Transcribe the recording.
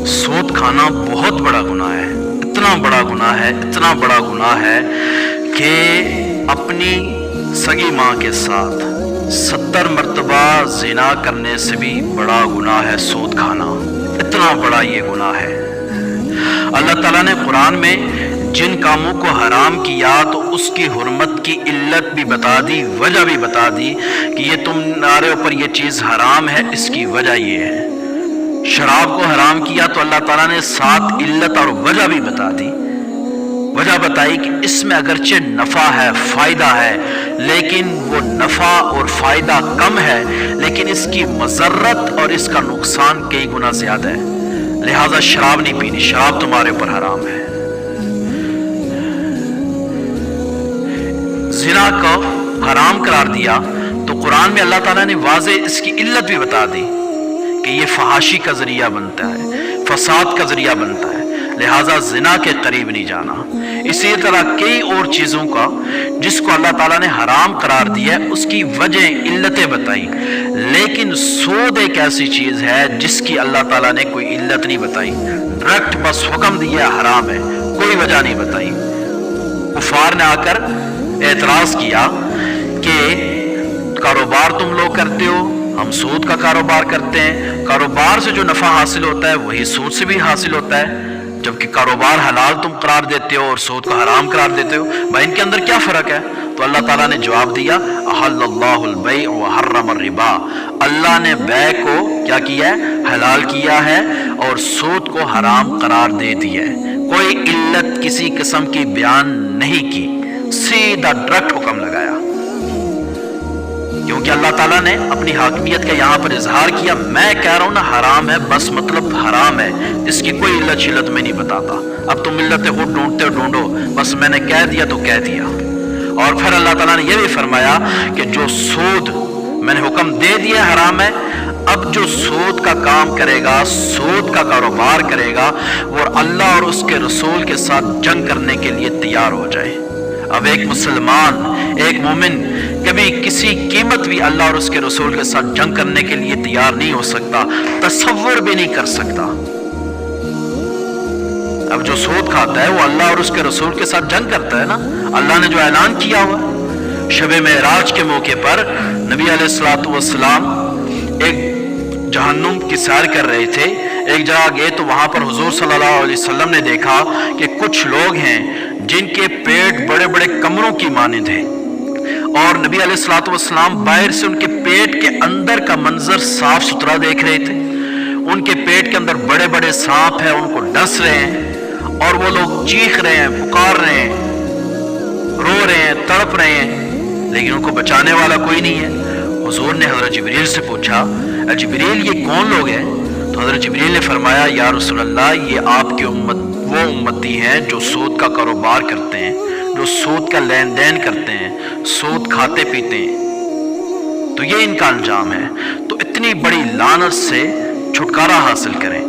سود کھانا بہت بڑا گناہ ہے، اتنا بڑا گناہ ہے، اتنا بڑا گناہ ہے کہ اپنی سگی ماں کے ساتھ 70 مرتبہ زنا کرنے سے بھی بڑا گناہ ہے سود کھانا، اتنا بڑا یہ گناہ ہے۔ اللہ تعالیٰ نے قرآن میں جن کاموں کو حرام کیا تو اس کی حرمت کی علت بھی بتا دی، وجہ بھی بتا دی کہ یہ تمہارے اوپر یہ چیز حرام ہے، اس کی وجہ یہ ہے۔ شراب کو حرام کیا تو اللہ تعالیٰ نے 7 علت اور وجہ بھی بتا دی، وجہ بتائی کہ اس میں اگرچہ نفع ہے، فائدہ ہے، لیکن وہ نفع اور فائدہ کم ہے، لیکن اس کی مضرت اور اس کا نقصان کئی گنا زیادہ ہے، لہٰذا شراب نہیں پینی، شراب تمہارے اوپر حرام ہے۔ زنا کو حرام قرار دیا تو قرآن میں اللہ تعالیٰ نے واضح اس کی علت بھی بتا دی کہ یہ فحاشی کا ذریعہ بنتا ہے، فساد کا ذریعہ بنتا ہے، لہٰذا زنا کے قریب نہیں جانا۔ اسی طرح کئی اور چیزوں کا جس کو اللہ تعالیٰ نے حرام قرار دیا ہے اس کی وجہ علتیں بتائی، لیکن سود ایک ایسی چیز ہے جس کی اللہ تعالیٰ نے کوئی علت نہیں بتائی، ڈائریکٹ بس حکم دیا حرام ہے، کوئی وجہ نہیں بتائی۔ کفار نے آ کر اعتراض کیا کہ کاروبار تم لوگ کرتے ہو، ہم سود کا کاروبار کرتے ہیں، کاروبار سے جو نفع حاصل ہوتا ہے وہی سود سے بھی حاصل ہوتا ہے، جبکہ کاروبار حلال تم قرار دیتے ہو اور سود کو حرام قرار دیتے ہو، بھائی ان کے اندر کیا فرق ہے؟ تو اللہ تعالیٰ نے جواب دیا احل اللہ البیع وحرم الربا، اللہ نے بیع کو کیا کیا ہے؟ حلال کیا ہے اور سود کو حرام قرار دے دیا ہے، کوئی علت کسی قسم کی بیان نہیں کی، سیدھا ڈائریکٹ حکم لگایا، کیونکہ اللہ تعالیٰ نے اپنی حاکمیت کا یہاں پر اظہار کیا، میں کہہ رہا ہوں نا حرام ہے، بس مطلب حرام ہے، اس کی کوئی علت شلت میں نہیں بتاتا، اب تم علتیں خود ڈھونڈتے ہو ڈھونڈو، بس میں نے کہہ دیا تو کہہ دیا۔ اور پھر اللہ تعالیٰ نے یہ بھی فرمایا کہ جو سود میں نے حکم دے دیا حرام ہے، اب جو سود کا کام کرے گا، سود کا کاروبار کرے گا، وہ اللہ اور اس کے رسول کے ساتھ جنگ کرنے کے لیے تیار ہو جائے۔ اب ایک مسلمان، ایک مومن کبھی کسی قیمت بھی اللہ اور اس کے رسول کے ساتھ جنگ کرنے کے لیے تیار نہیں ہو سکتا، تصور بھی نہیں کر سکتا۔ اب جو سود کھاتا ہے وہ اللہ اور اس کے رسول کے ساتھ جنگ کرتا ہے نا، اللہ نے جو اعلان کیا ہوا شب معراج کے موقع پر نبی علیہ الصلوۃ والسلام ایک جہنم کی سیر کر رہے تھے، ایک جگہ گئے تو وہاں پر حضور صلی اللہ علیہ وسلم نے دیکھا کہ کچھ لوگ ہیں جن کے پیٹ بڑے بڑے کمروں کی مانند ہیں، اور نبی علیہ الصلوۃ والسلام باہر سے ان کے پیٹ کے اندر کا منظر صاف ستھرا دیکھ رہے تھے، ان کے پیٹ کے اندر بڑے بڑے سانپ ہیں، ان کو ڈس رہے ہیں، اور وہ لوگ چیخ رہے ہیں، پکار رہے ہیں، رو رہے ہیں، تڑپ رہے ہیں، لیکن ان کو بچانے والا کوئی نہیں ہے۔ حضور نے حضرت جبریل سے پوچھا اے جبریل یہ کون لوگ ہیں؟ تو حضرت جبریل نے فرمایا یا رسول اللہ یہ آپ کی امت وہ امتی ہیں جو سود کا کاروبار کرتے ہیں، جو سود کا لین دین کرتے ہیں، سود کھاتے پیتے ہیں، تو یہ ان کا انجام ہے، تو اتنی بڑی لعنت سے چھٹکارا حاصل کریں۔